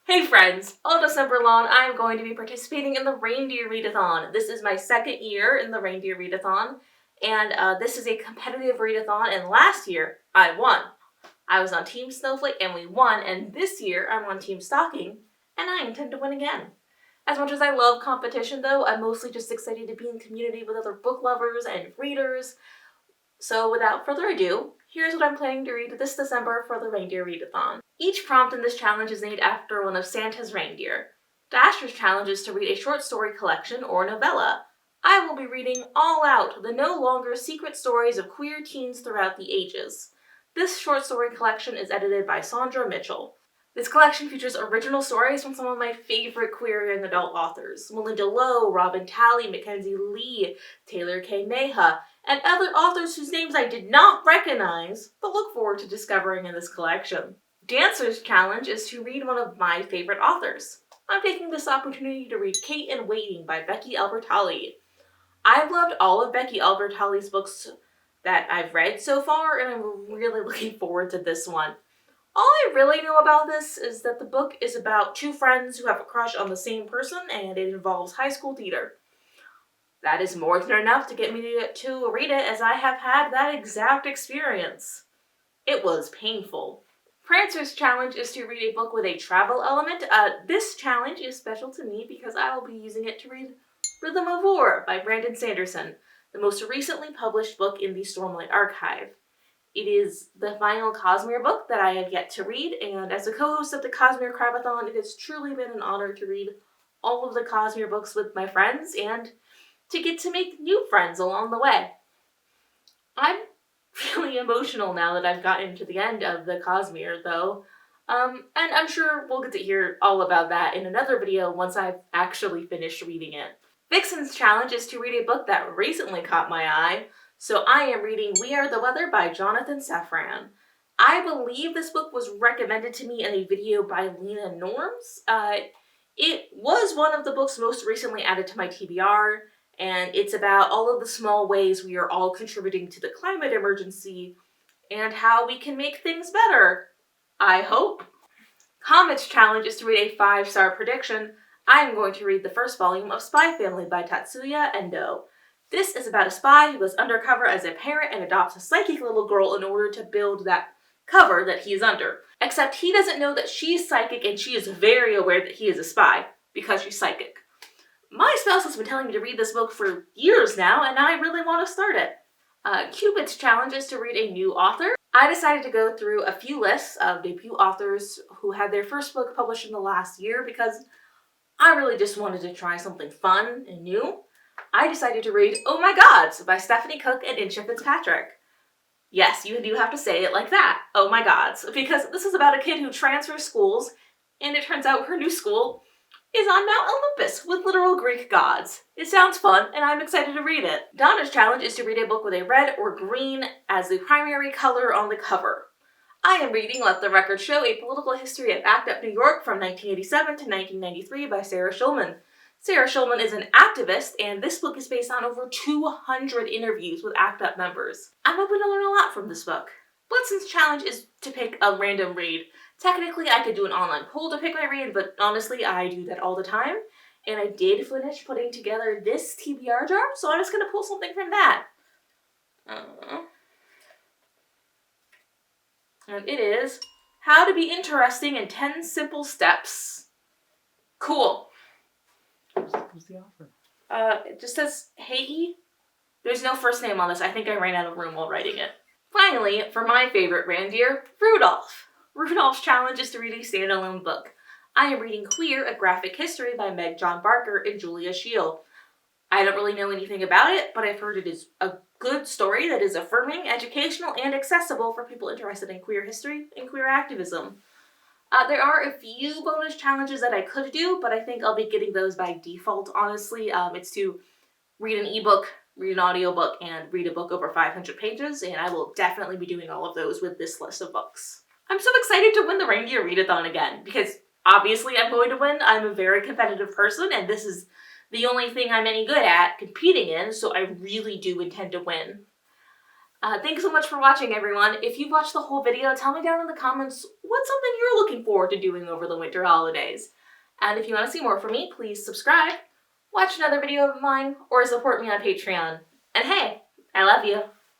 Hey friends! All December long, I'm going to be participating in the Reindeer Readathon. This is my second year in the Reindeer Readathon, and this is a competitive readathon, and last year, I won. I was on Team Snowflake and we won, and this year I'm on Team Stocking, and I intend to win again. As much as I love competition though, I'm mostly just excited to be in community with other book lovers and readers. So without further ado, here's what I'm planning to read this December for the Reindeer Readathon. Each prompt in this challenge is named after one of Santa's reindeer. Dasher's challenge is to read a short story collection or novella. I will be reading All Out, the no longer secret stories of queer teens throughout the ages. This short story collection is edited by Sandra Mitchell. This collection features original stories from some of my favorite queer young adult authors: Melinda Lowe, Robin Talley, Mackenzie Lee, Taylor K. Meha, and other authors whose names I did not recognize, but look forward to discovering in this collection. Dancer's challenge is to read one of my favorite authors. I'm taking this opportunity to read Kate in Waiting by Becky Albertalli. I've loved all of Becky Albertalli's books that I've read so far, and I'm really looking forward to this one. All I really know about this is that the book is about two friends who have a crush on the same person, and it involves high school theater. That is more than enough to get me to read it, as I have had that exact experience. It was painful. Prancer's challenge is to read a book with a travel element. This challenge is special to me because I will be using it to read Rhythm of War by Brandon Sanderson, the most recently published book in the Stormlight Archive. It is the final Cosmere book that I have yet to read, and as a co-host of the Cosmere Crabathon, it has truly been an honor to read all of the Cosmere books with my friends and to get to make new friends along the way. I'm really emotional now that I've gotten to the end of the Cosmere, though, and I'm sure we'll get to hear all about that in another video once I've actually finished reading it. Vixen's challenge is to read a book that recently caught my eye, so I am reading We Are the Weather by Jonathan Safran. I believe this book was recommended to me in a video by Lena Norms. It was one of the books most recently added to my TBR, and it's about all of the small ways we are all contributing to the climate emergency and how we can make things better. I hope. Comet's challenge is to read a 5-star prediction. I am going to read the first volume of Spy Family by Tatsuya Endo. This is about a spy who goes undercover as a parent and adopts a psychic little girl in order to build that cover that he is under. Except he doesn't know that she's psychic, and she is very aware that he is a spy because she's psychic. My spouse has been telling me to read this book for years now, and I really want to start it. Cupid's challenge is to read a new author. I decided to go through a few lists of debut authors who had their first book published in the last year because I really just wanted to try something fun and new. I decided to read Oh My Gods by Stephanie Cook and Insha Fitzpatrick. Yes, you do have to say it like that, Oh My Gods, because this is about a kid who transfers schools, and it turns out her new school is on Mount Olympus with literal Greek gods. It sounds fun, and I'm excited to read it. Donnor's challenge is to read a book with a red or green as the primary color on the cover. I am reading Let the Record Show, A Political History of ACT UP New York from 1987 to 1993 by Sarah Schulman. Sarah Schulman is an activist, and this book is based on over 200 interviews with ACT UP members. I'm hoping to learn a lot from this book. Blitzen's challenge is to pick a random read. Technically, I could do an online poll to pick my read, but honestly, I do that all the time. And I did finish putting together this TBR jar, so I'm just going to pull something from that. And it is How to Be Interesting in 10 Simple Steps. Cool. Who's the author? It just says Hagee. There's no first name on this. I think I ran out of room while writing it. Finally, for my favorite reindeer, Rudolph. Rudolph's challenge is to read a standalone book. I am reading Queer, A Graphic History by Meg John Barker and Julia Scheel. I don't really know anything about it, but I've heard it is a good story that is affirming, educational, and accessible for people interested in queer history and queer activism. There are a few bonus challenges that I could do, but I think I'll be getting those by default, honestly. It's to read an ebook, read an audiobook, and read a book over 500 pages, and I will definitely be doing all of those with this list of books. I'm so excited to win the Reindeer Readathon again, because obviously I'm going to win. I'm a very competitive person, and this is the only thing I'm any good at competing in, so I really do intend to win. Thanks so much for watching, everyone. If you've watched the whole video, tell me down in the comments what's something you're looking forward to doing over the winter holidays. And if you want to see more from me, please subscribe, watch another video of mine, or support me on Patreon. And hey, I love you.